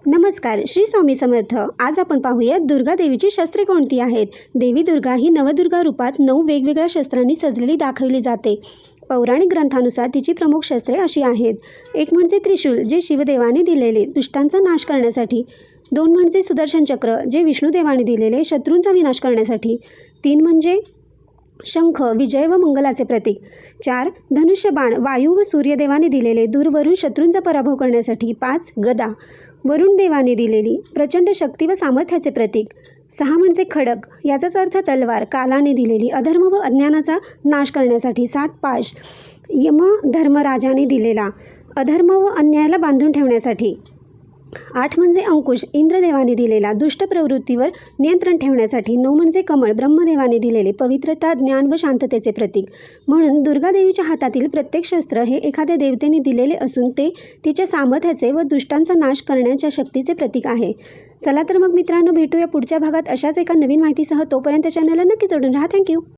नमस्कार, श्री स्वामी समर्थ. आज आपण पाहूया दुर्गा देवीची शस्त्रे कोणती आहेत. देवी दुर्गा ही नवदुर्गा रूपात 9 वेगवेगळ्या शस्त्रांनी सजलेली दाखवली जाते. पौराणिक ग्रंथानुसार तिची प्रमुख शस्त्रे अशी आहेत. एक म्हणजे त्रिशूल, जे शिवदेवाने दिलेले शत्रूंचा नाश करण्यासाठी. 2 म्हणजे सुदर्शन चक्र, जे विष्णुदेवाने दिलेले शत्रूंचा विनाश करण्यासाठी. 3 म्हणजे शंख, विजय व मंगलाचे प्रतीक. 4 धनुष्यबाण, वायू व सूर्यदेवाने दिलेले दूरवरून शत्रूंचा पराभव करण्यासाठी. 5 गदा, वरुण देवाने दिलेली प्रचंड शक्ती व सामर्थ्याचे प्रतीक. 6 म्हणजे खडक, याचाच अर्थ तलवार, कालाने दिलेली अधर्म व अज्ञानाचा नाश करण्यासाठी. 7 पाश, यम धर्मराजाने दिलेला अधर्म व अन्यायाला बांधून ठेवण्यासाठी. 8 म्हणजे अंकुश, इंद्रदेवाने दिलेला दुष्ट प्रवृत्तीवर नियंत्रण ठेवण्यासाठी. 9 म्हणजे कमळ, ब्रह्मदेवाने दिलेले पवित्रता, ज्ञान व शांततेचे प्रतीक. म्हणून दुर्गा देवीच्या हातातील प्रत्येक शस्त्र हे एखाद्या देवतेने दिलेले असून ते तिच्या सामर्थ्याचे व दुष्टांचा नाश करण्याच्या शक्तीचे प्रतीक आहे. चला तर मग मित्रांनो, भेटूया पुढच्या भागात अशाच एका नवीन माहितीसह. तोपर्यंत चॅनलला नक्की जोडून राहा. थँक्यू.